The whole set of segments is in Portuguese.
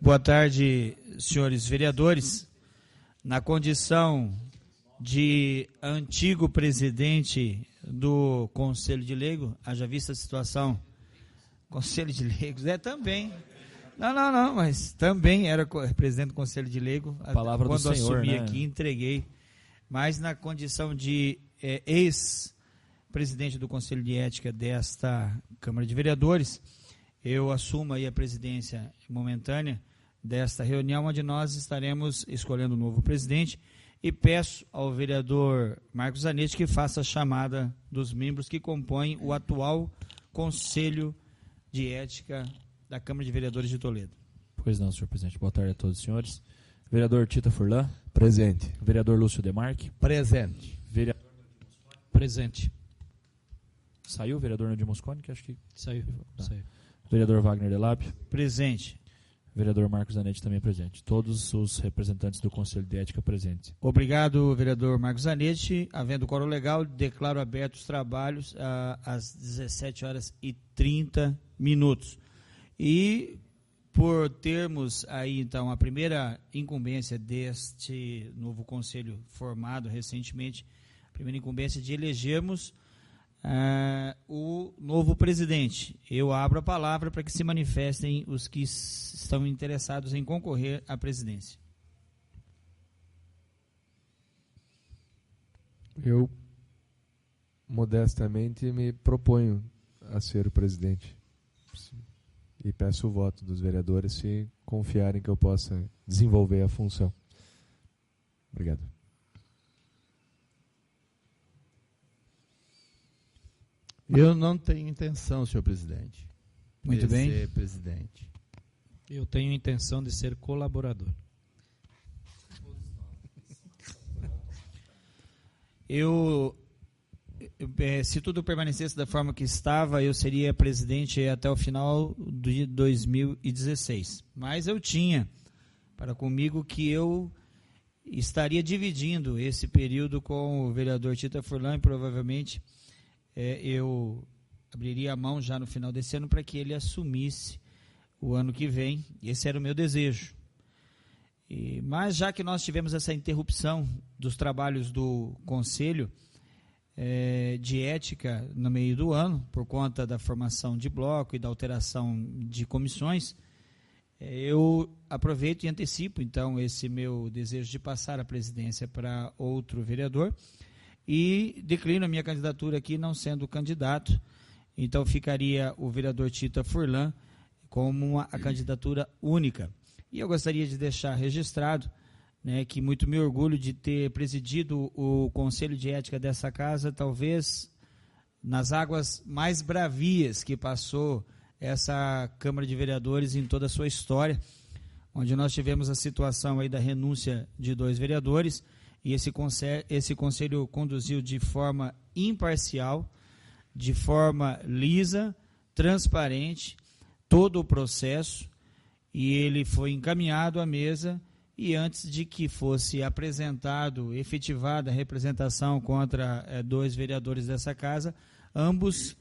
Boa tarde, senhores vereadores. Na condição de antigo presidente do Conselho de Leigos, haja vista a situação, Conselho de Leigos também. Não, mas também era presidente do Conselho de Leigos. Palavra quando do senhor, assumi né? aqui, entreguei. Mas na condição de ex-presidente do Conselho de Ética desta Câmara de Vereadores, eu assumo aí a presidência momentânea desta reunião, onde nós estaremos escolhendo o novo presidente, e peço ao vereador Marcos Zanetti que faça a chamada dos membros que compõem o atual Conselho de Ética da Câmara de Vereadores de Toledo. Pois não, senhor presidente. Boa tarde a todos os senhores. Vereador Tita Furlan. Presente. Vereador Lúcio Demarque. Presente. Vereador Presente. Saiu o vereador Nadir Mosconi, que acho que Saiu. Tá. Saiu. Vereador Wagner Delap. Presente. Vereador Marcos Zanetti também presente. Todos os representantes do Conselho de Ética presentes. Obrigado, vereador Marcos Zanetti. Havendo quórum legal, declaro abertos os trabalhos às 17h30. E por termos aí, então, a primeira incumbência deste novo conselho formado recentemente, a primeira incumbência de elegermos o novo presidente. Eu abro a palavra para que se manifestem os que estão interessados em concorrer à presidência. Eu, modestamente, me proponho a ser o presidente. E peço o voto dos vereadores se confiarem que eu possa desenvolver a função. Obrigado. Eu não tenho intenção, senhor presidente, Muito de bem. ser presidente. Eu tenho intenção de ser colaborador. Se tudo permanecesse da forma que estava, eu seria presidente até o final de 2016. Mas eu tinha para comigo que eu estaria dividindo esse período com o vereador Tita Furlan e provavelmente eu abriria a mão já no final desse ano para que ele assumisse o ano que vem. Esse era o meu desejo. Mas já que nós tivemos essa interrupção dos trabalhos do Conselho de Ética no meio do ano, por conta da formação de bloco e da alteração de comissões, eu aproveito e antecipo, então, esse meu desejo de passar a presidência para outro vereador e declino a minha candidatura aqui, não sendo candidato. Então, ficaria o vereador Tita Furlan como a candidatura única. E eu gostaria de deixar registrado, né, que muito me orgulho de ter presidido o Conselho de Ética dessa casa, talvez nas águas mais bravias que passou essa Câmara de Vereadores em toda a sua história, onde nós tivemos a situação aí da renúncia de 2 vereadores, e esse conselho conduziu de forma imparcial, de forma lisa, transparente, todo o processo, e ele foi encaminhado à mesa. E antes de que fosse apresentado, efetivada a representação contra 2 vereadores dessa casa, ambos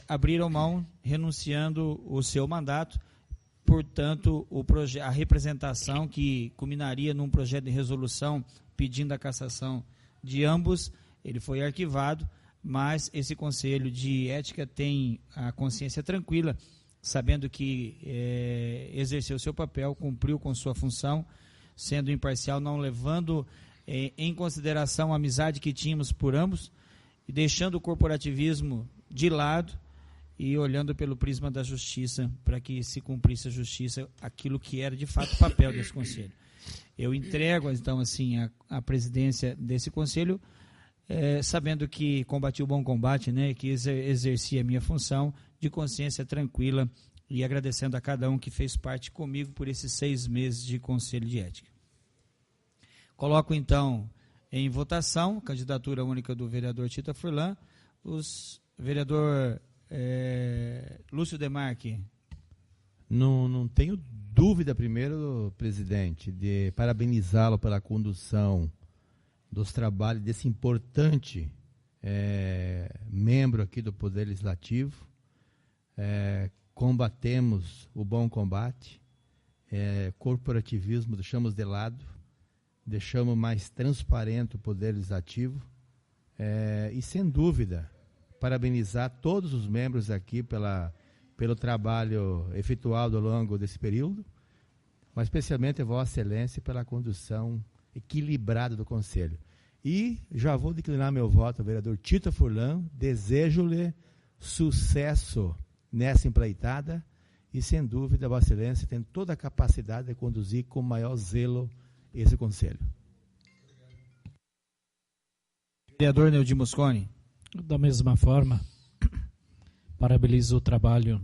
abriram mão, renunciando o seu mandato. Portanto, a representação, que culminaria num projeto de resolução pedindo a cassação de ambos, ele foi arquivado, mas esse Conselho de Ética tem a consciência tranquila, sabendo que exerceu seu papel, cumpriu com sua função, sendo imparcial, não levando em consideração a amizade que tínhamos por ambos, e deixando o corporativismo de lado e olhando pelo prisma da justiça, para que se cumprisse a justiça, aquilo que era de fato o papel desse conselho. Eu entrego, então, assim, a presidência desse conselho, sabendo que combati o bom combate, né, que exerci a minha função de consciência tranquila, e agradecendo a cada um que fez parte comigo por esses 6 meses de Conselho de Ética. Coloco, então, em votação a candidatura única do vereador Tita Furlan. Vereador Lúcio Demarque. Não tenho dúvida, primeiro, presidente, de parabenizá-lo pela condução dos trabalhos desse importante membro aqui do Poder Legislativo. Combatemos o bom combate. corporativismo deixamos de lado, deixamos mais transparente o Poder Legislativo e, sem dúvida, parabenizar todos os membros aqui pelo trabalho efetuado ao longo desse período, mas especialmente a Vossa Excelência pela condução equilibrada do Conselho. E já vou declinar meu voto ao vereador Tita Furlan, desejo-lhe sucesso nessa empreitada e, sem dúvida, Vossa Excelência tem toda a capacidade de conduzir com maior zelo esse Conselho. Vereador Neudi Mosconi. Da mesma forma, parabenizo o trabalho.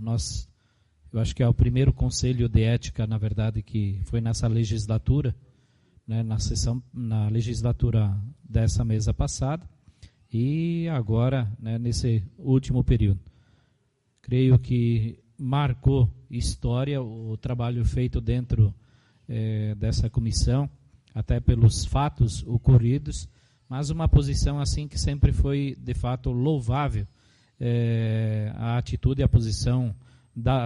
Eu acho que é o primeiro conselho de ética, na verdade, que foi nessa legislatura, né, na legislatura dessa mesa passada e agora, né, nesse último período. Creio que marcou história o trabalho feito dentro dessa comissão, até pelos fatos ocorridos, mas uma posição assim que sempre foi, de fato, louvável. A atitude e a posição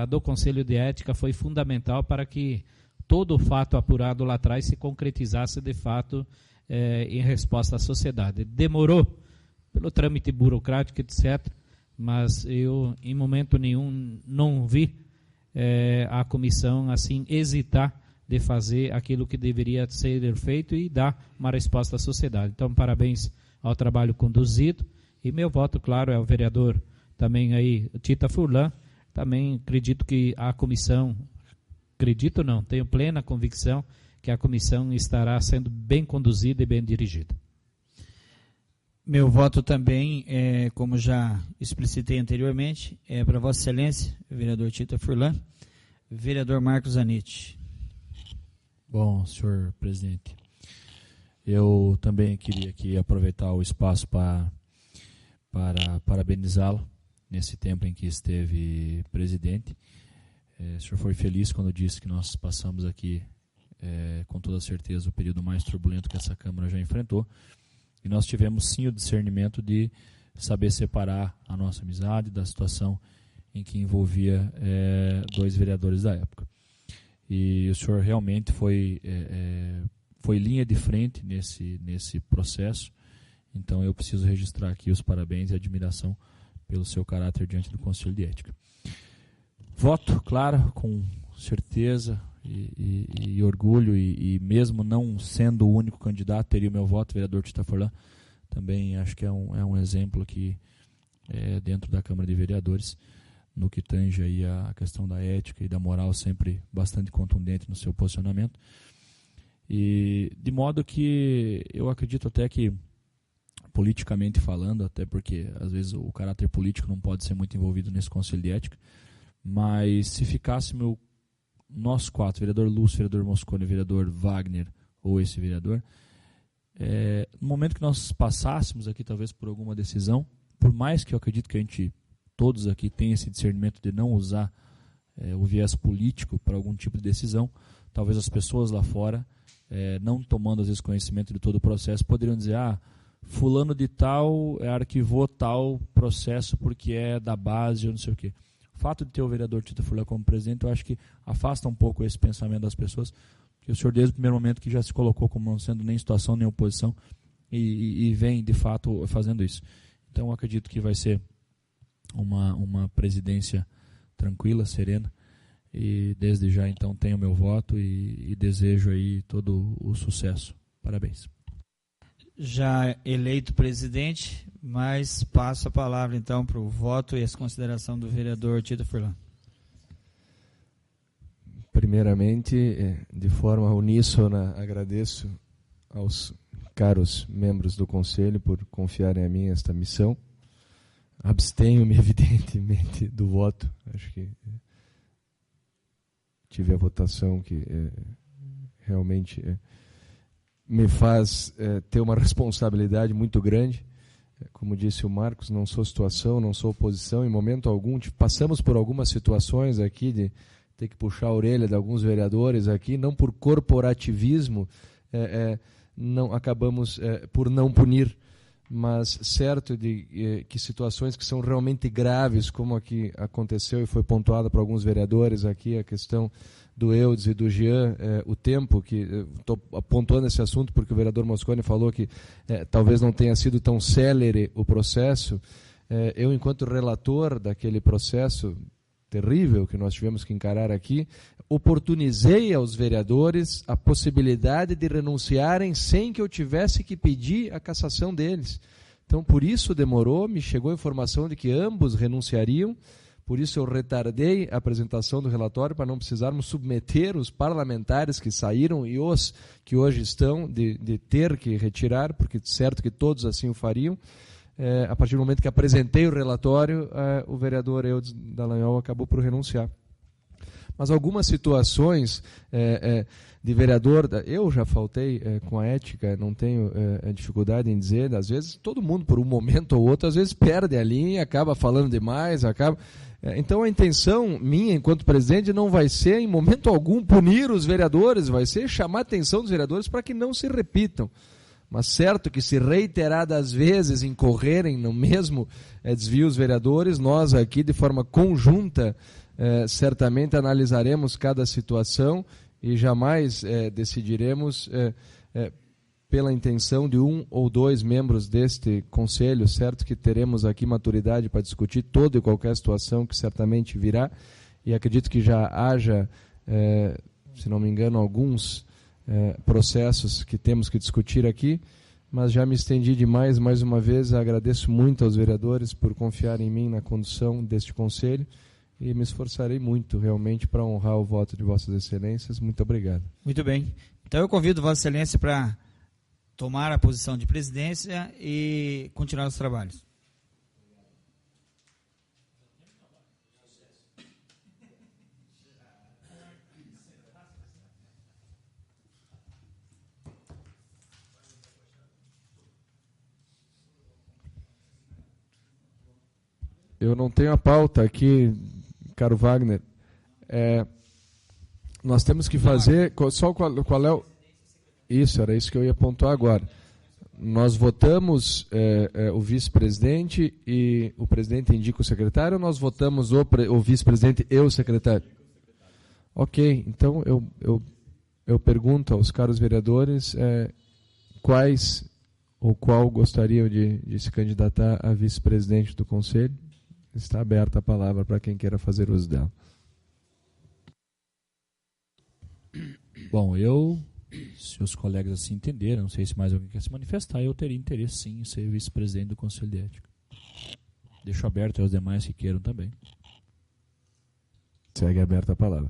do Conselho de Ética foi fundamental para que todo o fato apurado lá atrás se concretizasse, de fato, em resposta à sociedade. Demorou pelo trâmite burocrático, etc., mas eu, em momento nenhum, não vi a comissão assim hesitar de fazer aquilo que deveria ser feito e dar uma resposta à sociedade. Então, parabéns ao trabalho conduzido. E meu voto, claro, é ao vereador também aí, Tita Furlan. Também acredito que a comissão, tenho plena convicção que a comissão estará sendo bem conduzida e bem dirigida. Meu voto também, como já explicitei anteriormente, é para Vossa Excelência, vereador Tita Furlan, vereador Marcos Zanetti. Bom, senhor presidente, eu também queria aqui aproveitar o espaço para parabenizá-lo nesse tempo em que esteve presidente. O senhor foi feliz quando disse que nós passamos aqui, com toda certeza, o período mais turbulento que essa Câmara já enfrentou. E nós tivemos sim o discernimento de saber separar a nossa amizade da situação em que envolvia dois vereadores da época. E o senhor realmente foi linha de frente nesse processo. Então eu preciso registrar aqui os parabéns e a admiração pelo seu caráter diante do Conselho de Ética. Voto, claro, com certeza e orgulho, e mesmo não sendo o único candidato, teria o meu voto, vereador Tita Furlan. Também acho que é um exemplo aqui dentro da Câmara de Vereadores, no que tange aí a questão da ética e da moral, sempre bastante contundente no seu posicionamento. E de modo que eu acredito até que, politicamente falando, até porque às vezes o caráter político não pode ser muito envolvido nesse Conselho de Ética, mas se ficássemos nós quatro, vereador Lúcio, vereador Mosconi, vereador Wagner ou esse vereador, no momento que nós passássemos aqui talvez por alguma decisão, por mais que eu acredito que a gente, todos aqui, tenham esse discernimento de não usar o viés político para algum tipo de decisão, talvez as pessoas lá fora, não tomando às vezes conhecimento de todo o processo, poderiam dizer, fulano de tal arquivou tal processo porque é da base ou não sei o quê. O fato de ter o vereador Tita Furlan como presidente, eu acho que afasta um pouco esse pensamento das pessoas, porque o senhor desde o primeiro momento que já se colocou como não sendo nem situação nem oposição e vem de fato fazendo isso. Então eu acredito que vai ser uma presidência tranquila, serena, e desde já então tenho meu voto e desejo aí todo o sucesso. Parabéns. Já eleito presidente, mas passo a palavra então para o voto e as considerações do vereador Tita Furlan. Primeiramente, de forma uníssona, agradeço aos caros membros do Conselho por confiarem a mim esta missão. Abstenho-me, evidentemente, do voto. Acho que tive a votação que realmente me faz ter uma responsabilidade muito grande. Como disse o Marcos, não sou situação, não sou oposição em momento algum. Passamos por algumas situações aqui de ter que puxar a orelha de alguns vereadores aqui, não por corporativismo, não acabamos por não punir, mas certo de que situações que são realmente graves, como aqui aconteceu e foi pontuada para alguns vereadores aqui, a questão do Eudes e do Jean, o tempo, que estou pontuando esse assunto porque o vereador Mosconi falou que talvez não tenha sido tão célere o processo. Eu, enquanto relator daquele processo terrível que nós tivemos que encarar aqui, oportunizei aos vereadores a possibilidade de renunciarem sem que eu tivesse que pedir a cassação deles. Então, por isso demorou, me chegou a informação de que ambos renunciariam, por isso eu retardei a apresentação do relatório para não precisarmos submeter os parlamentares que saíram e os que hoje estão de ter que retirar, porque certo que todos assim o fariam. A partir do momento que apresentei o relatório, o vereador Eudes Dallagnol acabou por renunciar. Mas algumas situações de vereador, eu já faltei com a ética, não tenho dificuldade em dizer, às vezes todo mundo por um momento ou outro, às vezes perde a linha, acaba falando demais, então a intenção minha enquanto presidente não vai ser em momento algum punir os vereadores, vai ser chamar a atenção dos vereadores para que não se repitam. Mas certo que se reiteradas vezes incorrerem no mesmo desvio os vereadores, nós aqui de forma conjunta certamente analisaremos cada situação e jamais decidiremos pela intenção de um ou dois membros deste conselho, certo que teremos aqui maturidade para discutir toda e qualquer situação que certamente virá, e acredito que já haja, se não me engano, alguns processos que temos que discutir aqui, mas já me estendi demais. Mais uma vez agradeço muito aos vereadores por confiar em mim na condução deste conselho e me esforçarei muito realmente para honrar o voto de Vossas Excelências. Muito obrigado. Muito bem. Então eu convido Vossa Excelência para tomar a posição de presidência e continuar os trabalhos. Eu não tenho a pauta aqui, caro Wagner. Nós temos que fazer... Só qual é o... Isso, era isso que eu ia pontuar agora. Nós votamos o vice-presidente e o presidente indica o secretário, ou nós votamos o vice-presidente e o secretário? Ok, então eu pergunto aos caros vereadores quais ou qual gostariam de se candidatar a vice-presidente do Conselho. Está aberta a palavra para quem queira fazer uso dela. Bom, se os colegas assim entenderam, não sei se mais alguém quer se manifestar, eu teria interesse sim em ser vice-presidente do Conselho de Ética. Deixo aberto aos demais que queiram também. Segue aberta a palavra.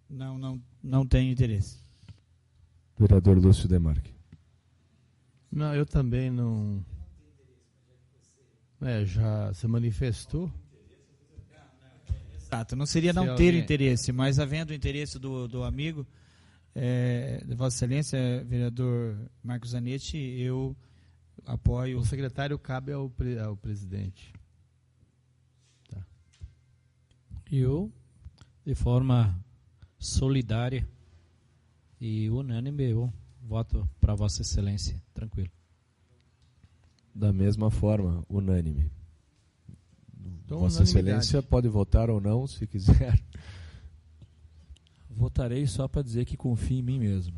Não tenho interesse. Vereador Lúcio Demarque. Não, eu também não... já se manifestou. Exato, não seria não ter interesse, mas havendo interesse do amigo, de Vossa Excelência, vereador Marcos Zanetti, eu apoio. O secretário cabe ao presidente. Tá. Eu, de forma solidária e unânime, eu voto para Vossa Excelência, tranquilo. Da mesma forma, unânime. Então, Vossa Excelência pode votar ou não, se quiser. Votarei só para dizer que confio em mim mesmo.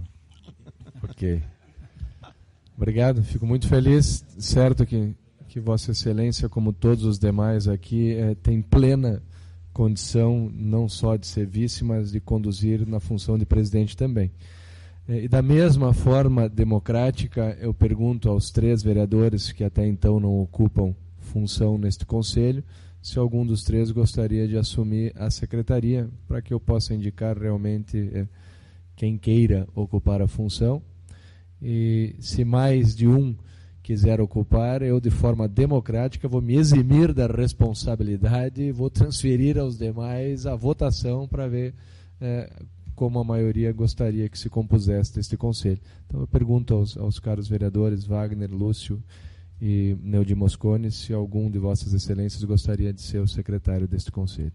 Ok. Obrigado, fico muito feliz. Certo que Vossa Excelência, como todos os demais aqui, tem plena condição não só de ser vice, mas de conduzir na função de presidente também. E da mesma forma democrática, eu pergunto aos 3 vereadores que até então não ocupam função neste conselho, se algum dos 3 gostaria de assumir a secretaria, para que eu possa indicar realmente quem queira ocupar a função. E se mais de um quiser ocupar, eu de forma democrática vou me eximir da responsabilidade e vou transferir aos demais a votação para ver como a maioria gostaria que se compusesse deste conselho. Então eu pergunto aos caros vereadores Wagner, Lúcio e Neudi Mosconi se algum de Vossas Excelências gostaria de ser o secretário deste conselho.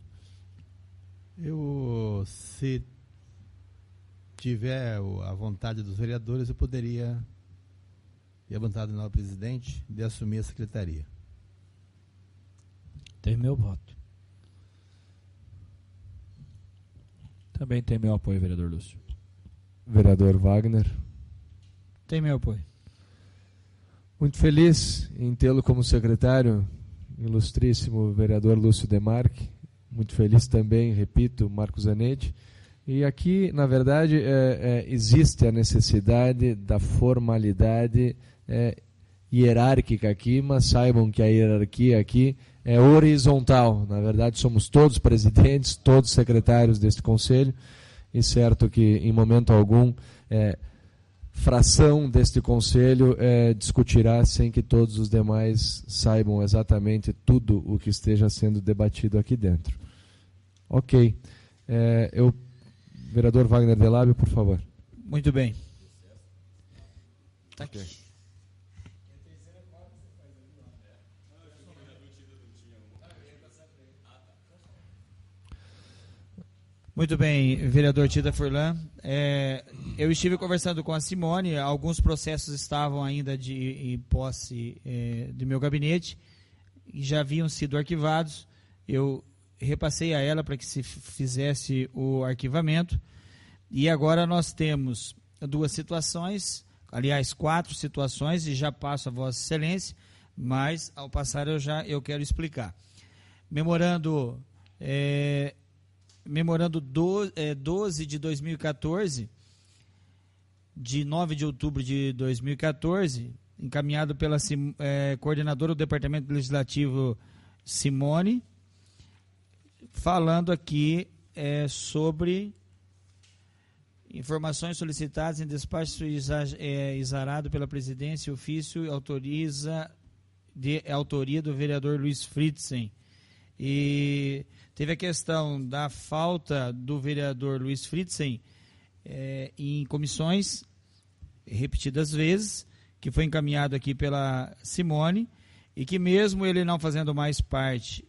Se tiver a vontade dos vereadores, eu poderia e a vontade do novo presidente de assumir a secretaria. Tem meu voto. Também tem meu apoio, vereador Lúcio. Vereador Wagner. Tem meu apoio. Muito feliz em tê-lo como secretário, ilustríssimo vereador Lúcio Demarque. Muito feliz também, repito, Marcos Zanetti. E aqui, na verdade, existe a necessidade da formalidade hierárquica aqui, mas saibam que a hierarquia aqui é horizontal. Na verdade, somos todos presidentes, todos secretários deste conselho, e certo que, em momento algum, fração deste conselho discutirá sem que todos os demais saibam exatamente tudo o que esteja sendo debatido aqui dentro. Ok. Vereador Wagner Delábio, por favor. Muito bem. Tá aqui. Muito bem, vereador Tita Furlan. Eu estive conversando com a Simone, alguns processos estavam ainda em posse do meu gabinete e já haviam sido arquivados. Eu repassei a ela para que se fizesse o arquivamento, e agora nós temos duas situações, aliás, 4 situações, e já passo a Vossa Excelência, mas ao passar eu quero explicar. Memorando 12 de 2014, de 9 de outubro de 2014, encaminhado pela coordenadora do Departamento Legislativo, Simone, falando aqui sobre informações solicitadas em despacho exarado pela presidência, ofício autoria do vereador Luiz Fritzen. E teve a questão da falta do vereador Luiz Fritzen em comissões repetidas vezes, que foi encaminhado aqui pela Simone, e que mesmo ele não fazendo mais parte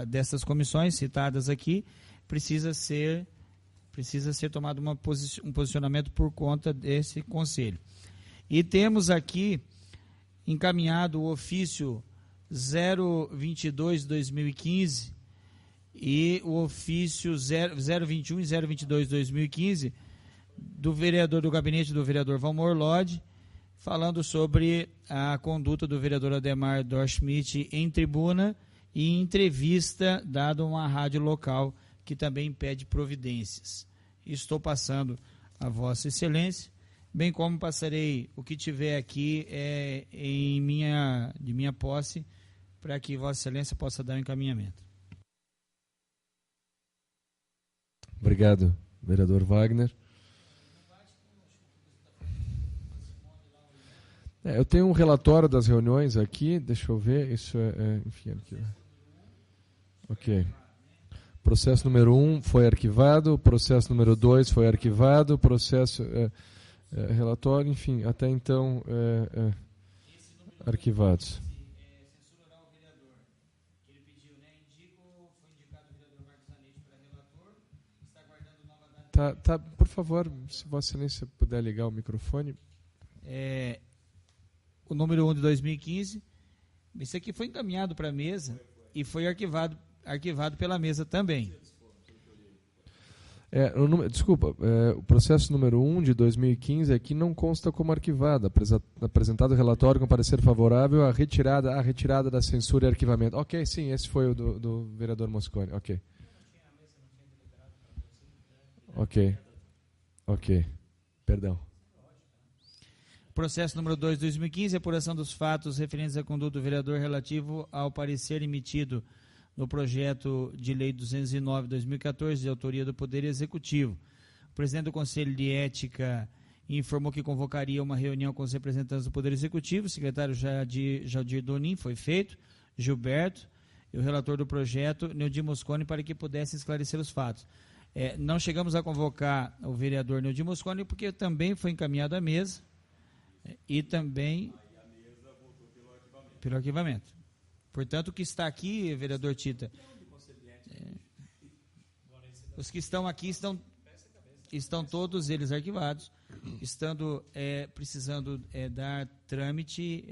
dessas comissões citadas aqui, precisa ser tomado um posicionamento por conta desse conselho. E temos aqui encaminhado o ofício 022/2015 e o ofício 021 e 022/2015 do vereador do gabinete do vereador Valmor Lodge, falando sobre a conduta do vereador Ademar Dorschmidt em tribuna e em entrevista dada a uma rádio local que também pede providências. Estou passando a Vossa Excelência, bem como passarei o que tiver aqui de minha posse, para que Vossa Excelência possa dar um encaminhamento. Obrigado, vereador Wagner. Eu tenho um relatório das reuniões aqui, deixa eu ver, isso enfim, aqui. Ok. Processo número 1 foi arquivado, processo número 2 foi arquivado, processo, relatório, enfim, até então arquivados. Censurar o vereador, que ele pediu, né? Foi indicado o vereador Marcos Zanetti para relator, está aguardando nova data. Tá, por favor, se Vossa Excelência puder ligar o microfone. O número 1 de 2015, isso aqui foi encaminhado para a mesa e foi arquivado pela mesa também. Desculpa, o processo número 1 de 2015 aqui não consta como arquivado. Apresentado o relatório com parecer favorável à retirada da censura e arquivamento. Ok, sim, esse foi o do vereador Mosconi. Ok. Perdão. Processo número 2 de 2015, apuração dos fatos referentes à conduta do vereador relativo ao parecer emitido no projeto de lei 209 de 2014, de autoria do Poder Executivo. O presidente do Conselho de Ética informou que convocaria uma reunião com os representantes do Poder Executivo, o secretário Jaldir Donin, foi feito, Gilberto, e o relator do projeto, Neudi Mosconi, para que pudessem esclarecer os fatos. Não chegamos a convocar o vereador Neudi Mosconi, porque também foi encaminhado à mesa, e também pelo arquivamento. Portanto, o que está aqui, vereador Tita, os que estão aqui estão todos eles arquivados, estando precisando dar trâmite,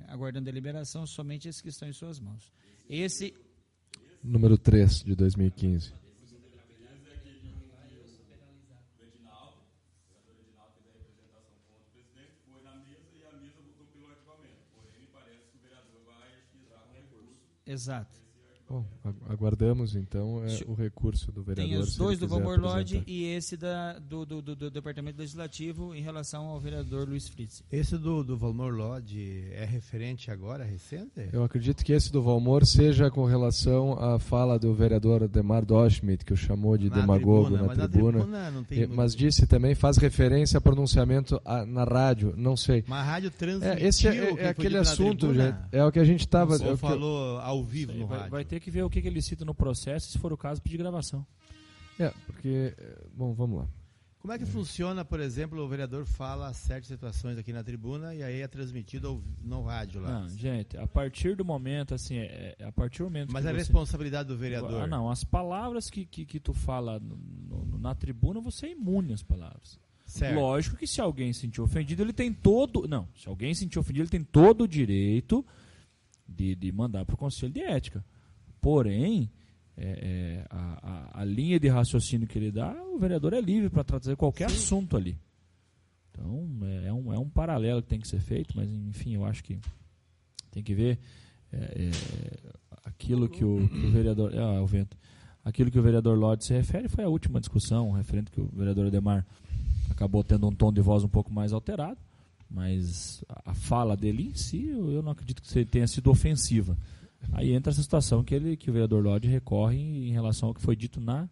aguardando a liberação, somente esses que estão em suas mãos. Esse... Número 3 de 2015. Exato. Bom, aguardamos então o recurso do vereador. Tem os dois do Valmor Lodge apresentar. e esse do Departamento Legislativo em relação ao vereador Luiz Fritz. Esse do Valmor Lodge é referente agora, recente? Eu acredito que esse do Valmor seja com relação à fala do vereador Ademar Doschmidt, que o chamou de demagogo na tribuna. Não tem Mas disse também, faz referência a pronunciamento na rádio, não sei. Mas a rádio transmitiu. Esse o que foi aquele dito na assunto, tribuna? gente, é o que a gente estava... Ou falou ao vivo no Vai rádio? ter que ver o que ele cita no processo, se for o caso, pedir gravação. Porque... Bom, vamos lá. Como é que funciona, por exemplo, o vereador fala certas situações aqui na tribuna e aí é transmitido no rádio lá? Não, gente, a partir do momento, assim, a partir do momento Mas que é você... responsabilidade do vereador. Não, as palavras que tu fala na tribuna, você é imune às palavras. Certo. Lógico que se alguém se sentir ofendido, ele tem todo... Não, se alguém se sentir ofendido, ele tem todo o direito de mandar para o Conselho de Ética. Porém, a linha de raciocínio que ele dá, o vereador é livre para trazer qualquer assunto ali. Então, é um paralelo que tem que ser feito, mas, enfim, eu acho que tem que ver aquilo que o vereador... o vento. Aquilo que o vereador Lodge se refere foi a última discussão, referente que o vereador Ademar acabou tendo um tom de voz um pouco mais alterado, mas a fala dele em si, eu não acredito que tenha sido ofensiva. Aí entra essa situação que o vereador Lodge recorre em relação ao que foi dito na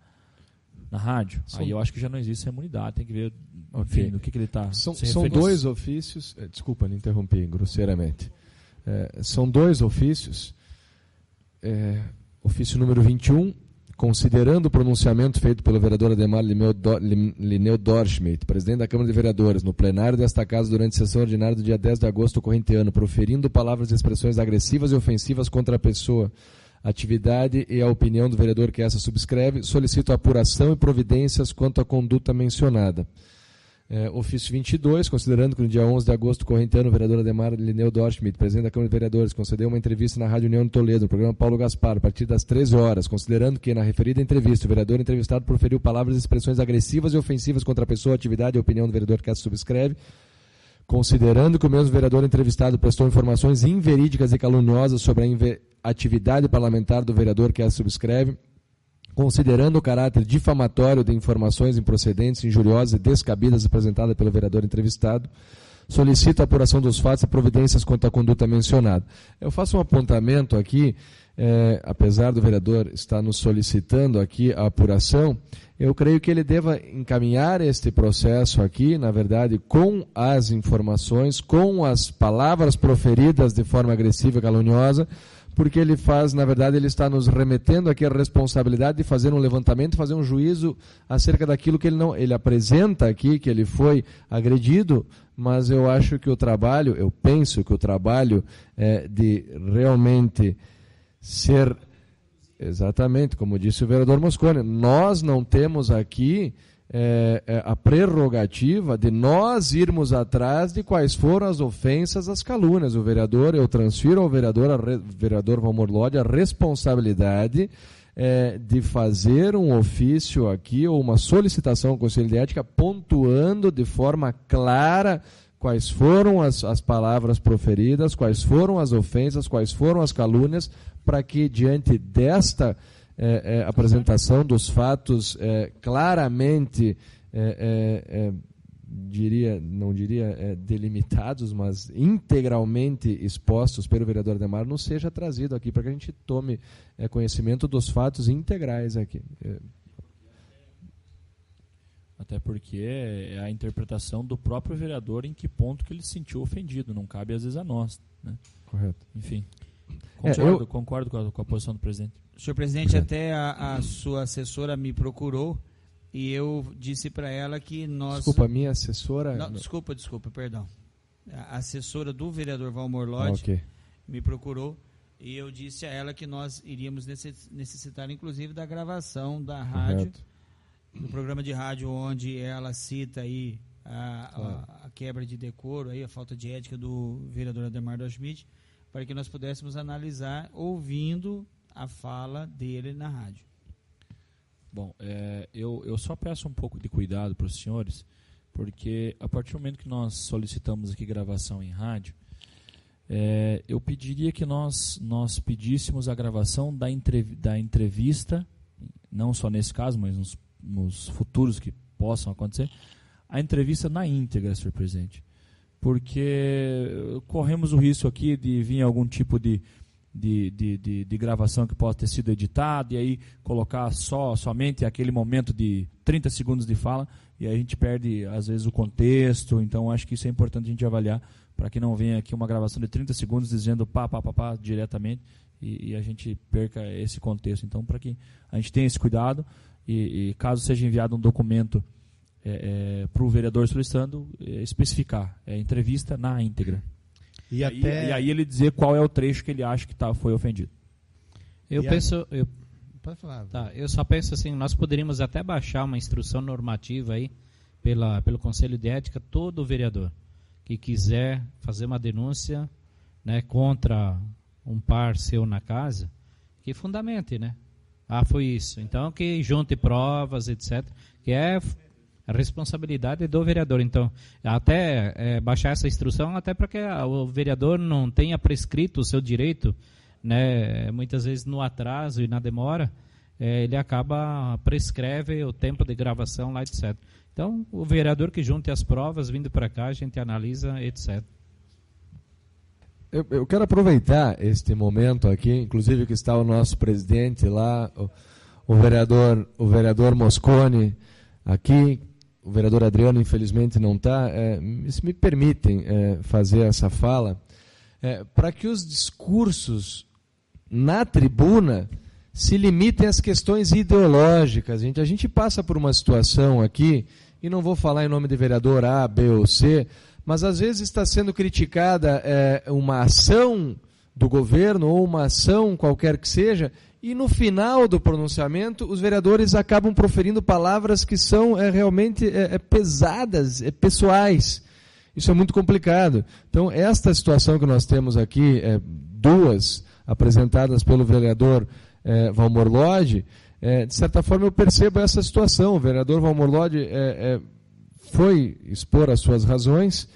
rádio. Aí eu acho que já não existe essa imunidade, tem que ver enfim, do que ele está se referindo. São dois ofícios, desculpa, me interrompi grosseiramente. São dois ofícios. Ofício número 21, considerando o pronunciamento feito pelo vereador Ademar Lineu Dorschmidt, presidente da Câmara de Vereadores, no plenário desta casa durante a sessão ordinária do dia 10 de agosto corrente ano, proferindo palavras e expressões agressivas e ofensivas contra a pessoa, atividade e a opinião do vereador que essa subscreve, solicito a apuração e providências quanto à conduta mencionada. Ofício 22, considerando que no dia 11 de agosto corrente ano, o vereador Ademar Lineu Dorschmidt, presidente da Câmara de Vereadores, concedeu uma entrevista na Rádio União de Toledo, no programa Paulo Gaspar, a partir das 13 horas, considerando que, na referida entrevista, o vereador entrevistado proferiu palavras e expressões agressivas e ofensivas contra a pessoa, atividade e opinião do vereador que essa subscreve, considerando que o mesmo vereador entrevistado prestou informações inverídicas e caluniosas sobre a atividade parlamentar do vereador que essa subscreve, considerando o caráter difamatório de informações improcedentes, injuriosas e descabidas apresentadas pelo vereador entrevistado, solicito a apuração dos fatos e providências quanto à conduta mencionada. Eu faço um apontamento aqui, apesar do vereador estar nos solicitando aqui a apuração, eu creio que ele deva encaminhar este processo aqui, na verdade, com as informações, com as palavras proferidas de forma agressiva e caluniosa, porque ele faz, na verdade, ele está nos remetendo aqui a responsabilidade de fazer um levantamento, fazer um juízo acerca daquilo que ele apresenta aqui, que ele foi agredido, mas eu acho que eu penso que o trabalho de realmente ser, exatamente, como disse o vereador Moscone, nós não temos aqui a prerrogativa de nós irmos atrás de quais foram as ofensas, as calúnias. Eu transfiro ao vereador Valmor Lodge a responsabilidade de fazer um ofício aqui, ou uma solicitação ao Conselho de Ética, pontuando de forma clara quais foram as palavras proferidas, quais foram as ofensas, quais foram as calúnias, para que, diante desta apresentação dos fatos claramente, não diria delimitados, mas integralmente expostos pelo vereador Ademar, não seja trazido aqui, para que a gente tome conhecimento dos fatos integrais aqui. Até porque é a interpretação do próprio vereador em que ponto que ele se sentiu ofendido, não cabe às vezes a nós, né? Correto. Enfim, concordo com a posição do presidente. Senhor presidente, até a sua assessora me procurou e eu disse para ela que nós... Desculpa, a minha assessora... Não, desculpa, perdão. A assessora do vereador Valmor Lodge me procurou e eu disse a ela que nós iríamos necessitar, inclusive, da gravação da rádio, do programa de rádio onde ela cita aí a quebra de decoro, aí, a falta de ética do vereador Ademar Schmidt, para que nós pudéssemos analisar ouvindo a fala dele na rádio. Bom, eu só peço um pouco de cuidado para os senhores, porque a partir do momento que nós solicitamos aqui gravação em rádio, eu pediria que nós pedíssemos a gravação da entrevista, não só nesse caso, mas nos futuros que possam acontecer, a entrevista na íntegra, senhor presidente. Porque corremos o risco aqui de vir algum tipo de gravação que possa ter sido editada e aí colocar somente aquele momento de 30 segundos de fala, e aí a gente perde, às vezes, o contexto. Então, acho que isso é importante a gente avaliar, para que não venha aqui uma gravação de 30 segundos dizendo pá, diretamente, e a gente perca esse contexto. Então, para que a gente tenha esse cuidado, e caso seja enviado um documento para o vereador solicitando, especificar, entrevista na íntegra. E aí ele dizer qual é o trecho que ele acha que foi ofendido. Pode falar. Eu só penso assim, nós poderíamos até baixar uma instrução normativa aí pelo Conselho de Ética. Todo vereador que quiser fazer uma denúncia, né, contra um par seu na casa, que fundamente, né? Foi isso. Então, que junte provas, etc. Que é a responsabilidade do vereador. Então, até baixar essa instrução, até para que o vereador não tenha prescrito o seu direito, né, muitas vezes no atraso e na demora, ele prescreve o tempo de gravação lá, etc. Então, o vereador que junte as provas, vindo para cá, a gente analisa, etc. Eu quero aproveitar este momento aqui, inclusive que está o nosso presidente lá, o vereador Mosconi aqui, o vereador Adriano infelizmente não está, se me permitem fazer essa fala, para que os discursos na tribuna se limitem às questões ideológicas. A gente passa por uma situação aqui, e não vou falar em nome de vereador A, B ou C, mas às vezes está sendo criticada uma ação do governo ou uma ação qualquer que seja, e no final do pronunciamento os vereadores acabam proferindo palavras que são realmente pesadas, pessoais. Isso é muito complicado. Então, esta situação que nós temos aqui, duas apresentadas pelo vereador Valmor Lodge, de certa forma eu percebo essa situação. O vereador Valmor Lodge foi expor as suas razões,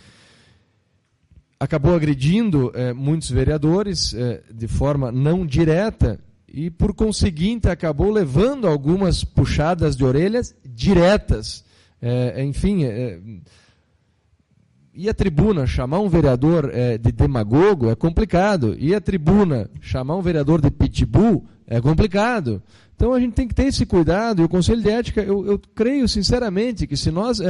acabou agredindo muitos vereadores de forma não direta e, por conseguinte, acabou levando algumas puxadas de orelhas diretas. E a tribuna chamar um vereador de demagogo é complicado, e a tribuna chamar um vereador de pitbull é complicado. Então a gente tem que ter esse cuidado, e o Conselho de Ética, eu creio sinceramente que se nós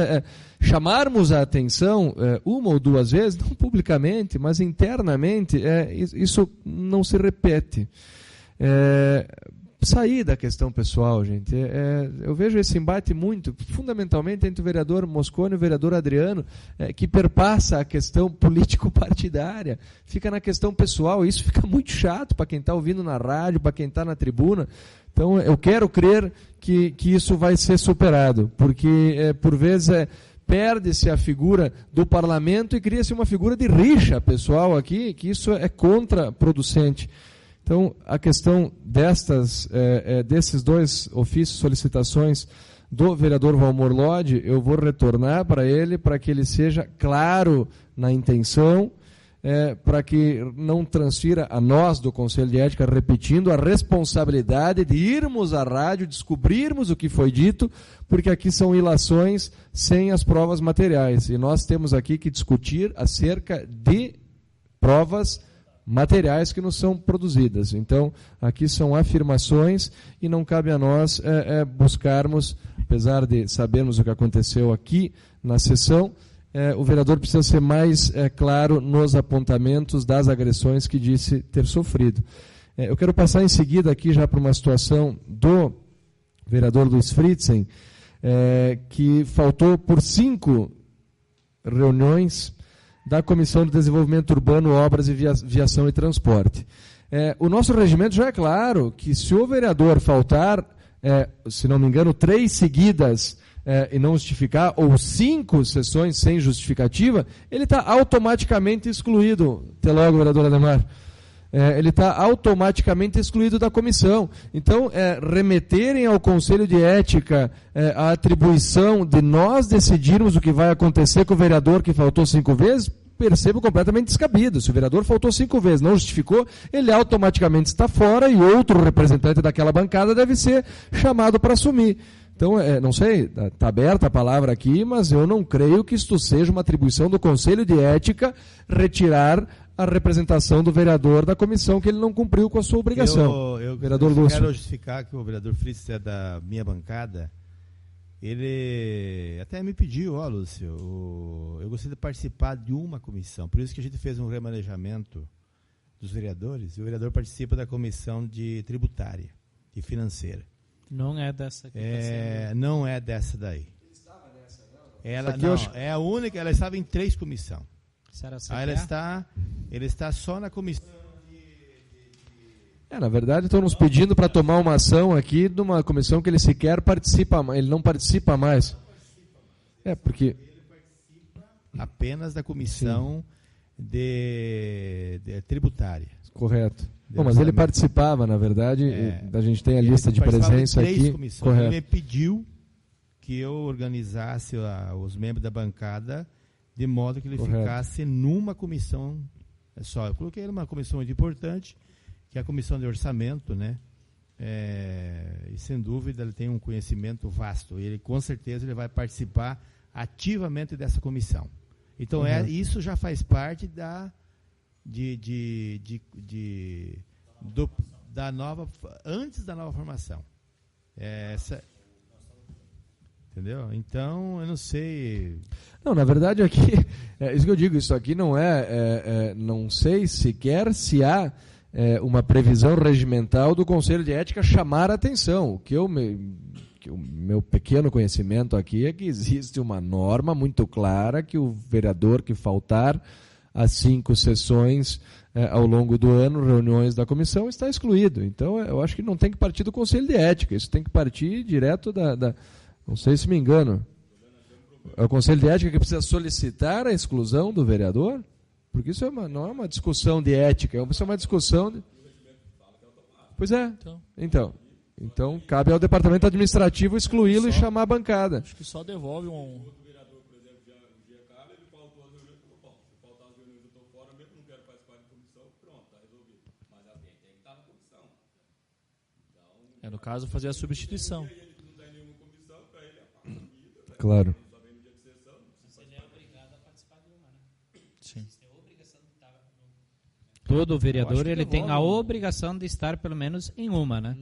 chamarmos a atenção uma ou duas vezes, não publicamente, mas internamente, isso não se repete. Sair da questão pessoal, gente. Eu vejo esse embate muito, fundamentalmente, entre o vereador Mosconi e o vereador Adriano, que perpassa a questão político-partidária, fica na questão pessoal, e isso fica muito chato para quem está ouvindo na rádio, para quem está na tribuna. Então, eu quero crer que isso vai ser superado, porque, por vezes, perde-se a figura do parlamento e cria-se uma figura de rixa pessoal aqui, que isso é contraproducente. Então, a questão desses dois ofícios, solicitações do vereador Valmor Lodge, eu vou retornar para ele, para que ele seja claro na intenção, para que não transfira a nós do Conselho de Ética, repetindo, a responsabilidade de irmos à rádio, descobrirmos o que foi dito, porque aqui são ilações sem as provas materiais. E nós temos aqui que discutir acerca de provas materiais que nos são produzidas. Então, aqui são afirmações e não cabe a nós buscarmos, apesar de sabermos o que aconteceu aqui na sessão, o vereador precisa ser mais claro nos apontamentos das agressões que disse ter sofrido. Eu quero passar em seguida aqui já para uma situação do vereador Luiz Fritzen, que faltou por 5 reuniões da Comissão de Desenvolvimento Urbano, Obras e Viação e Transporte. O nosso regimento já é claro que se o vereador faltar, se não me engano, 3 seguidas e não justificar, ou 5 sessões sem justificativa, ele está automaticamente excluído. Até logo, vereador Ademar. Ele está automaticamente excluído da comissão. Então, remeterem ao Conselho de Ética a atribuição de nós decidirmos o que vai acontecer com o vereador que faltou 5 vezes, percebo completamente descabido. Se o vereador faltou 5 vezes, não justificou, ele automaticamente está fora e outro representante daquela bancada deve ser chamado para assumir. Então, não sei, está aberta a palavra aqui, mas eu não creio que isto seja uma atribuição do Conselho de Ética retirar a representação do vereador da comissão que ele não cumpriu com a sua obrigação. Eu vereador Lúcio. Quero justificar que o vereador Fritz é da minha bancada. Ele até me pediu, Lúcio, eu gostaria de participar de uma comissão. Por isso que a gente fez um remanejamento dos vereadores. E o vereador participa da comissão de tributária e financeira. Não é dessa que não é dessa daí. Ela aqui não, acho... é a única, ela estava em 3 comissões. Ele está só na comissão. Na verdade, estão nos pedindo para tomar uma ação aqui de uma comissão que ele sequer participa, ele não participa mais. Porque... Ele participa apenas da comissão de tributária. Correto. Bom, mas ele participava, na verdade, a gente tem a lista de presença aqui. Correto. Ele me pediu que eu organizasse os membros da bancada de modo que ele ficasse numa comissão só. Eu coloquei ele numa comissão muito importante, que é a comissão de orçamento, né? E sem dúvida ele tem um conhecimento vasto. Ele com certeza ele vai participar ativamente dessa comissão. Então isso já faz parte da antes da nova formação. Entendeu? Então, eu não sei... Não, na verdade aqui, isso que eu digo, isso aqui não não sei sequer se há uma previsão regimental do Conselho de Ética chamar a atenção. O meu pequeno conhecimento aqui é que existe uma norma muito clara que o vereador que faltar as 5 sessões ao longo do ano, reuniões da comissão, está excluído. Então, eu acho que não tem que partir do Conselho de Ética, isso tem que partir direto não sei se me engano, é o Conselho de Ética que precisa solicitar a exclusão do vereador? Porque isso não é uma discussão de ética, isso é uma discussão de... Pois é. Então cabe ao departamento administrativo excluí-lo e chamar a bancada. Acho que só devolve um... no caso, fazer a substituição. Claro. Ele é obrigado a participar de uma, né? Sim. Todo vereador ele tem a obrigação de estar pelo menos em uma, né?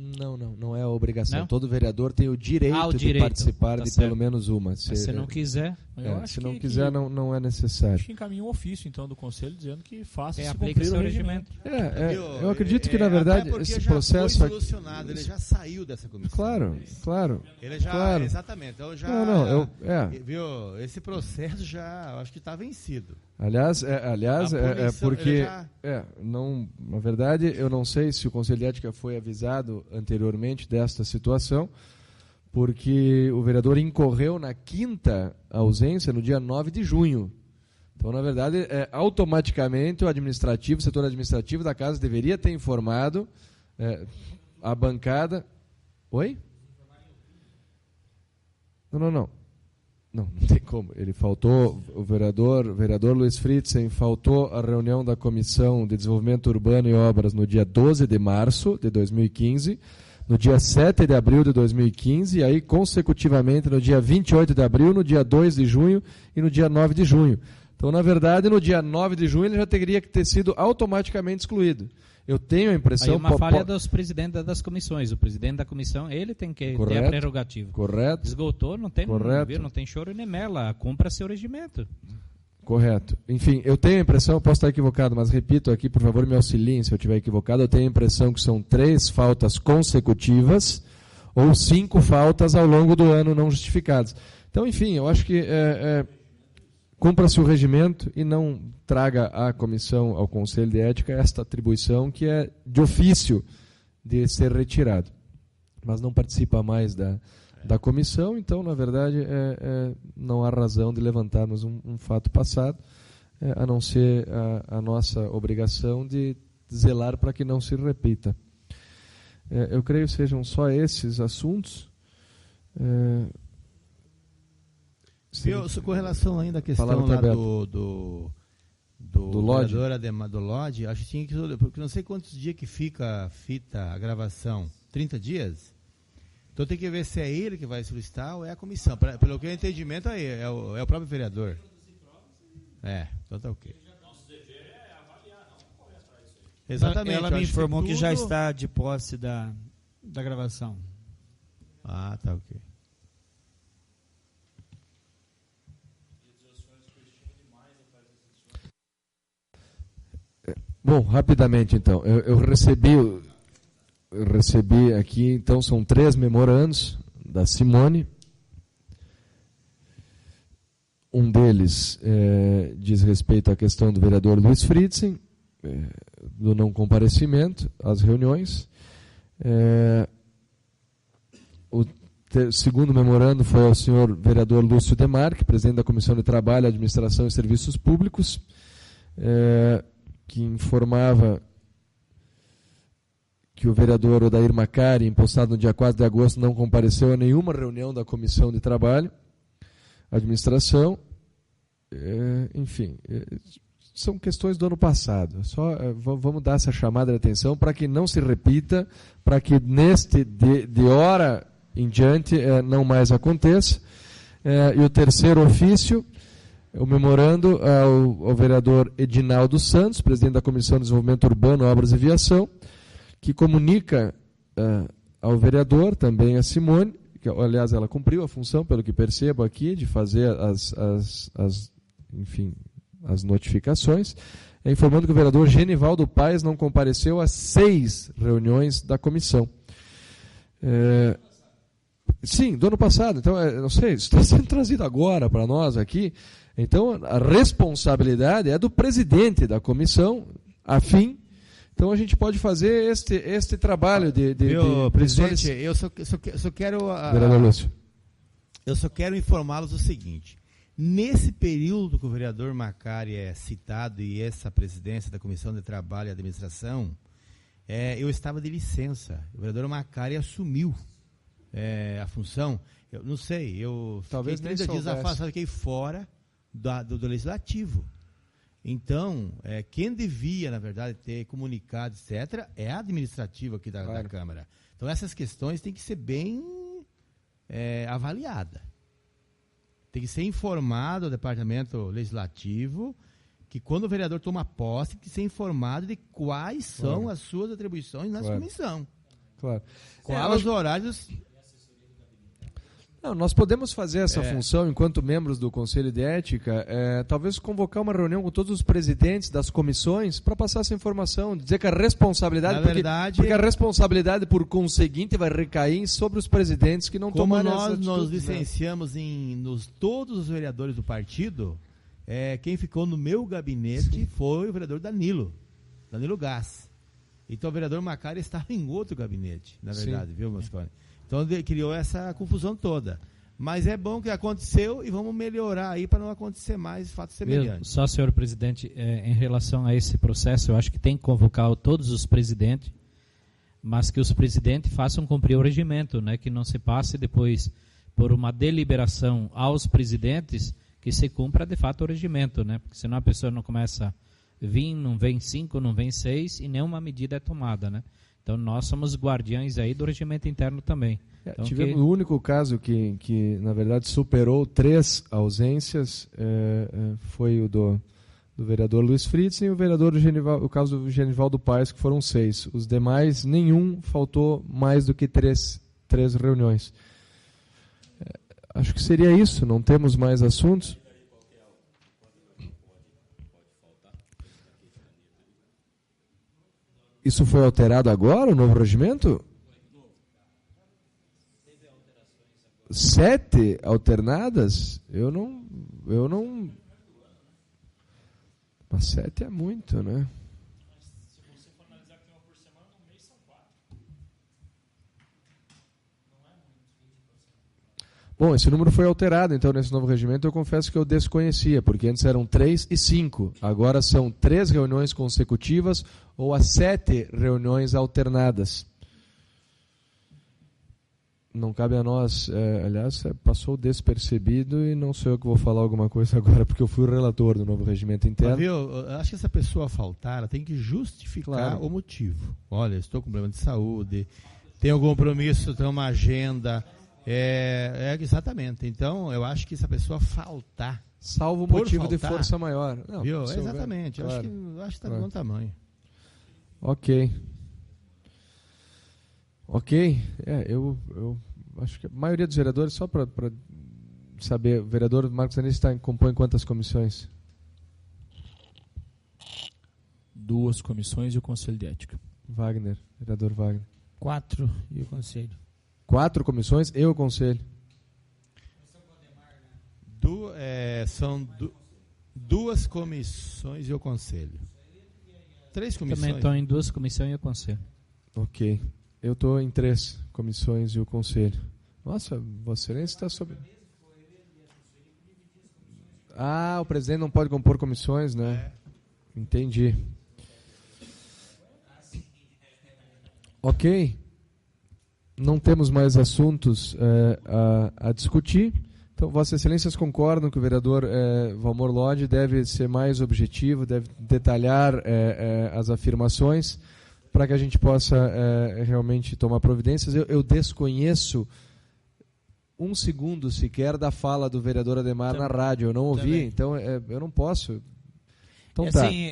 Não é a obrigação. Não? Todo vereador tem o direito de participar de pelo menos uma. Se não quiser... se não quiser, não é necessário. Acho que encaminha um ofício, então, do Conselho, dizendo que faça se aplica cumprir o regimento. Eu acredito que, na verdade, esse processo... Foi solucionado, ele já saiu dessa comissão. Claro. Ele já... Claro. Exatamente. Então, viu, esse processo já, acho que está vencido. Aliás, porque... Não, na verdade, eu não sei se o Conselho de Ética foi avisado anteriormente desta situação, porque o vereador incorreu na 5ª ausência no dia 9 de junho. Então, na verdade, automaticamente o setor administrativo da casa deveria ter informado a bancada... Oi? Não tem como. Ele faltou, o vereador Luiz Fritzen faltou a reunião da Comissão de Desenvolvimento Urbano e Obras no dia 12 de março de 2015, no dia 7 de abril de 2015, e aí consecutivamente no dia 28 de abril, no dia 2 de junho e no dia 9 de junho. Então, na verdade, no dia 9 de junho ele já teria que ter sido automaticamente excluído. Eu tenho a impressão... Aí uma falha dos presidentes das comissões. O presidente da comissão, ele tem que ter a prerrogativa. Correto. Esgotou, não tem choro nem mela. Cumpra seu regimento. Correto. Enfim, eu tenho a impressão, posso estar equivocado, mas repito aqui, por favor, me auxiliem se eu estiver equivocado, eu tenho a impressão que são 3 faltas consecutivas ou 5 faltas ao longo do ano não justificadas. Então, enfim, eu acho que cumpra-se o regimento e não traga à comissão, ao Conselho de Ética, esta atribuição que é de ofício de ser retirado. Mas não participa mais da comissão, então, na verdade, não há razão de levantarmos um fato passado, a não ser a nossa obrigação de zelar para que não se repita. Eu creio que sejam só esses assuntos. Com relação ainda à questão lá do vereador do Lodge, acho que tinha que, porque não sei quantos dias que fica a fita, a gravação, 30 dias? Então tem que ver se é ele que vai solicitar ou é a comissão. Pelo que eu entendimento, é o próprio vereador. Então tá ok. Exatamente. Ela me informou que já está de posse da gravação. Ah, tá ok. Bom, rapidamente então, eu recebi aqui, então são 3 memorandos da Simone. Um deles diz respeito à questão do vereador Luiz Fritzen, do não comparecimento às reuniões. O segundo memorando foi ao senhor vereador Lúcio Demarque, presidente da Comissão de Trabalho, Administração e Serviços Públicos, que informava que o vereador Odair Macari, impostado no dia 4 de agosto, não compareceu a nenhuma reunião da Comissão de Trabalho, Administração, enfim, são questões do ano passado. Só vamos dar essa chamada de atenção para que não se repita, para que de hora em diante não mais aconteça. E o terceiro ofício, o memorando ao vereador Edinaldo Santos, presidente da Comissão de Desenvolvimento Urbano, Obras e Viação, que comunica ao vereador, também a Simone, que, aliás, ela cumpriu a função, pelo que percebo aqui, de fazer as notificações, informando que o vereador Genivaldo Paes não compareceu a 6 reuniões da comissão. Sim, do ano passado. Então, não sei, isso está sendo trazido agora para nós aqui. Então, a responsabilidade é do presidente da comissão, afim. Então, a gente pode fazer este trabalho de presidente, eu só quero... Vereador Lúcio. Eu só quero informá-los o seguinte. Nesse período que o vereador Macari é citado e essa presidência da Comissão de Trabalho e Administração, eu estava de licença. O vereador Macari assumiu a função. Eu não sei, eu talvez fiquei 30 dias afastado, fiquei fora do Legislativo. Então, quem devia, na verdade, ter comunicado, etc., é a administrativa aqui da Câmara. Então, essas questões têm que ser bem avaliadas. Tem que ser informado ao Departamento Legislativo que quando o vereador toma posse, tem que ser informado de quais são as suas atribuições na comissão. Claro. Quais os horários... Não, nós podemos fazer essa função enquanto membros do Conselho de Ética, talvez convocar uma reunião com todos os presidentes das comissões para passar essa informação, dizer que a responsabilidade, porque a responsabilidade por conseguinte vai recair sobre os presidentes que não tomaram essa atitude. Como nós licenciamos todos os vereadores do partido, quem ficou no meu gabinete foi o vereador Danilo Gás. Então o vereador Macari estava em outro gabinete, na verdade, viu, Moscone? Então criou essa confusão toda. Mas é bom que aconteceu e vamos melhorar aí para não acontecer mais fatos semelhantes. Só, senhor presidente, em relação a esse processo, eu acho que tem que convocar todos os presidentes, mas que os presidentes façam cumprir o regimento, né? Que não se passe depois por uma deliberação aos presidentes que se cumpra de fato o regimento, né? Porque senão a pessoa não começa a vir, não vem 5, não vem 6 e nenhuma medida é tomada, né? Então, nós somos guardiães aí do regimento interno também. Então, tivemos o único caso que, na verdade, superou 3 ausências, foi o do vereador Luiz Fritzen e o caso do Genivaldo Paes, que foram 6. Os demais, nenhum faltou mais do que 3 reuniões. Acho que seria isso, não temos mais assuntos. Isso foi alterado agora, o novo regimento? 7 alternadas? Eu não... Mas 7 é muito, né? Se você for analisar que tem uma por semana, no mês são 4. Não é muito, 20%. Bom, esse número foi alterado, então, nesse novo regimento, eu confesso que eu desconhecia, porque antes eram 3 e 5. Agora são 3 reuniões consecutivas ou as 7 reuniões alternadas. Não cabe a nós, aliás, passou despercebido e não sou eu que vou falar alguma coisa agora, porque eu fui o relator do novo regimento interno. Eu acho que essa pessoa faltar, ela tem que justificar o motivo. Olha, estou com problema de saúde, tenho algum compromisso, tenho uma agenda. Exatamente. Então, eu acho que se a pessoa faltar... Salvo o motivo de força maior. Não, viu? Exatamente. Claro. Eu acho que está de bom tamanho. Ok. Eu acho que a maioria dos vereadores, só para saber, o vereador Marcos Anísio compõe quantas comissões? 2 comissões e o Conselho de Ética. Wagner, vereador Wagner. 4 e o Conselho. 4 comissões e o Conselho. São 2 comissões e o Conselho. 3 comissões. Também estou em 2 comissões e o Conselho. Ok. Eu estou em 3 comissões e o Conselho. Nossa, Vossa Excelência está sob... o presidente não pode compor comissões, né? Entendi. Ok. Não temos mais assuntos a discutir. Então, Vossas Excelências concordam que o vereador Valmor Lodge deve ser mais objetivo, deve detalhar as afirmações para que a gente possa realmente tomar providências. Eu desconheço 1 segundo sequer da fala do vereador Ademar na rádio. Eu não ouvi, também. então eu não posso. Então tá. Assim,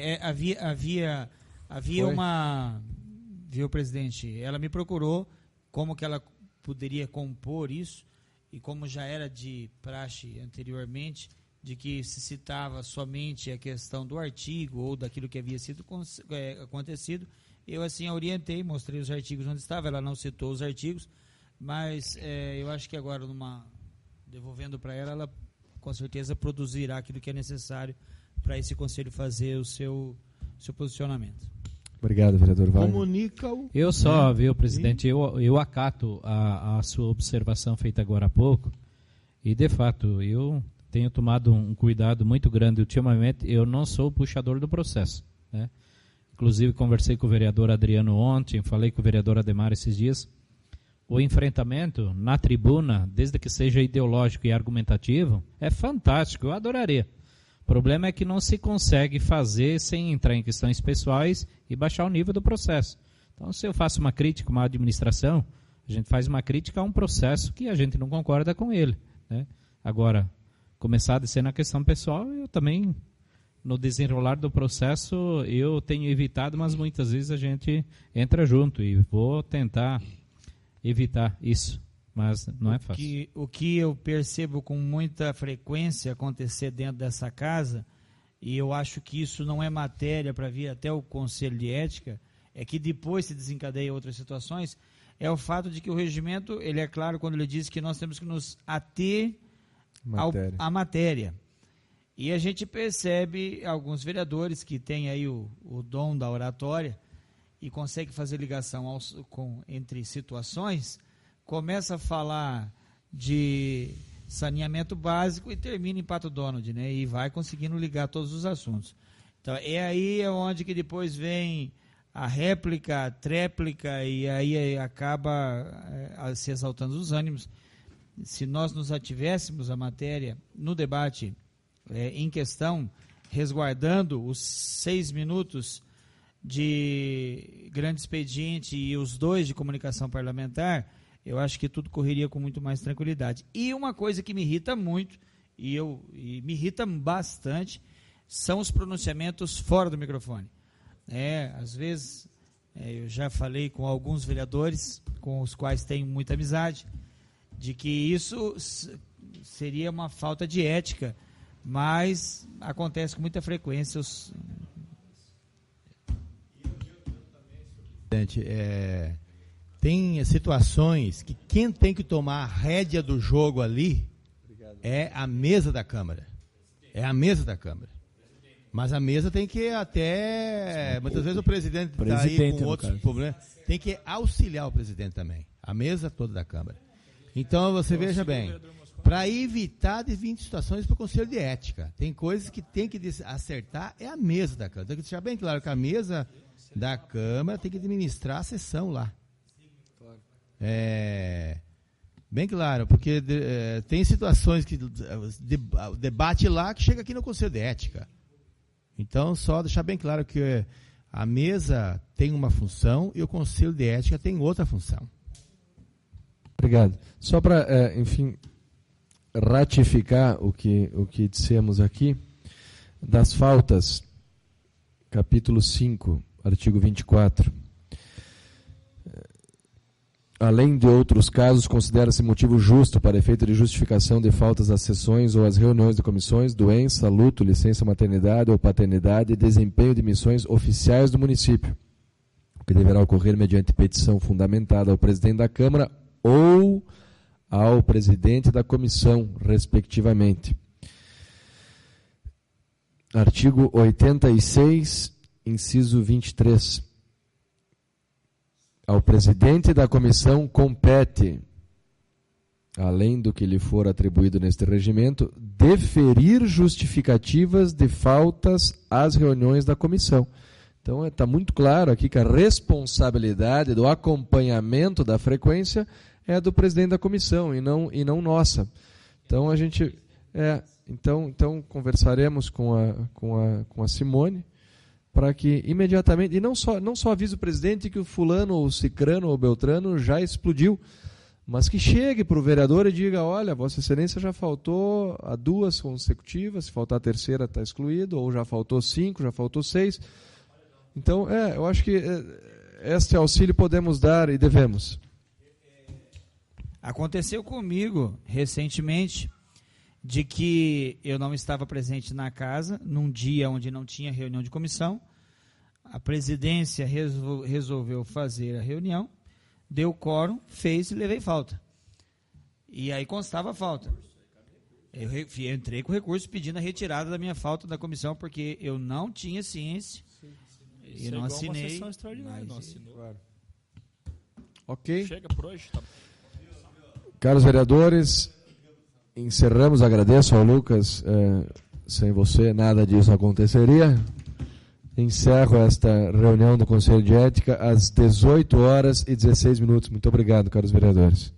havia uma... Viu, presidente? Ela me procurou como que ela poderia compor isso, e como já era de praxe anteriormente, de que se citava somente a questão do artigo ou daquilo que havia sido acontecido, eu assim a orientei, mostrei os artigos onde estava, ela não citou os artigos, mas eu acho que agora, devolvendo para ela, ela com certeza produzirá aquilo que é necessário para esse conselho fazer o seu posicionamento. Obrigado, vereador Wagner. Comunica-o. Eu só, viu, presidente, eu acato a sua observação feita agora há pouco, e de fato, eu tenho tomado um cuidado muito grande. Ultimamente, eu não sou o puxador do processo, né? Inclusive, conversei com o vereador Adriano ontem, falei com o vereador Ademar esses dias. O enfrentamento na tribuna, desde que seja ideológico e argumentativo, é fantástico, eu adoraria. O problema é que não se consegue fazer sem entrar em questões pessoais e baixar o nível do processo. Então, se eu faço uma crítica a uma administração, a gente faz uma crítica a um processo que a gente não concorda com ele, né? Agora, começar a descer na questão pessoal, eu também, no desenrolar do processo, eu tenho evitado, mas muitas vezes a gente entra junto e vou tentar evitar isso. Mas não é fácil. O que eu percebo com muita frequência acontecer dentro dessa casa, e eu acho que isso não é matéria para vir até o Conselho de Ética, é que depois se desencadeia outras situações, é o fato de que o regimento, ele é claro quando ele diz que nós temos que nos ater à matéria. E a gente percebe alguns vereadores que têm aí o dom da oratória e conseguem fazer ligação entre situações, começa a falar de saneamento básico e termina em Pato Donald, né? E vai conseguindo ligar todos os assuntos. Então, é onde que depois vem a réplica, a tréplica, e aí acaba se exaltando os ânimos. Se nós nos ativéssemos a matéria no debate em questão, resguardando os 6 minutos de grande expediente e os 2 de comunicação parlamentar, eu acho que tudo correria com muito mais tranquilidade. E uma coisa que me irrita muito, e me irrita bastante, são os pronunciamentos fora do microfone. Às vezes, eu já falei com alguns vereadores, com os quais tenho muita amizade, de que isso seria uma falta de ética, mas acontece com muita frequência. Tem situações que quem tem que tomar a rédea do jogo ali é a mesa da Câmara. É a mesa da Câmara. Mas a mesa tem que muitas vezes o presidente está aí com outros problemas. Tem que auxiliar o presidente também. A mesa toda da Câmara. Então você veja bem, para evitar de vir situações para o Conselho de Ética. Tem coisas que tem que acertar, é a mesa da Câmara. Tem que deixar bem claro que a mesa da Câmara tem que administrar a sessão lá. Bem claro, porque tem situações que debate lá que chega aqui no Conselho de Ética. Então, só deixar bem claro que a mesa tem uma função e o Conselho de Ética tem outra função. Obrigado. Só para, enfim, ratificar o que dissemos aqui, das faltas, capítulo 5, artigo 24. Além de outros casos, considera-se motivo justo para efeito de justificação de faltas às sessões ou às reuniões de comissões, doença, luto, licença maternidade ou paternidade e desempenho de missões oficiais do município, o que deverá ocorrer mediante petição fundamentada ao presidente da Câmara ou ao presidente da comissão, respectivamente. Artigo 86, inciso 23. Ao presidente da comissão compete, além do que lhe for atribuído neste regimento, deferir justificativas de faltas às reuniões da comissão. Então, está muito claro aqui que a responsabilidade do acompanhamento da frequência é do presidente da comissão e não nossa. Então, a gente então conversaremos com a Simone, para que imediatamente, e não só avise o presidente que o fulano, ou cicrano, ou beltrano já explodiu, mas que chegue para o vereador e diga, olha, Vossa Excelência já faltou a 2 consecutivas, se faltar a terceira está excluído, ou já faltou 5, já faltou 6. Então, eu acho que este auxílio podemos dar e devemos. Aconteceu comigo, recentemente, de que eu não estava presente na casa, num dia onde não tinha reunião de comissão. A presidência resolveu fazer a reunião, deu quórum, fez e levei falta. E aí constava a falta. Eu entrei com recurso pedindo a retirada da minha falta da comissão, porque eu não tinha ciência e não assinei. Uma sessão extraordinária, não assinou. Claro. Ok. Chega por hoje. Tá. Caros vereadores, encerramos, agradeço ao Lucas, sem você nada disso aconteceria. Encerro esta reunião do Conselho de Ética às 18h16. Muito obrigado, caros vereadores.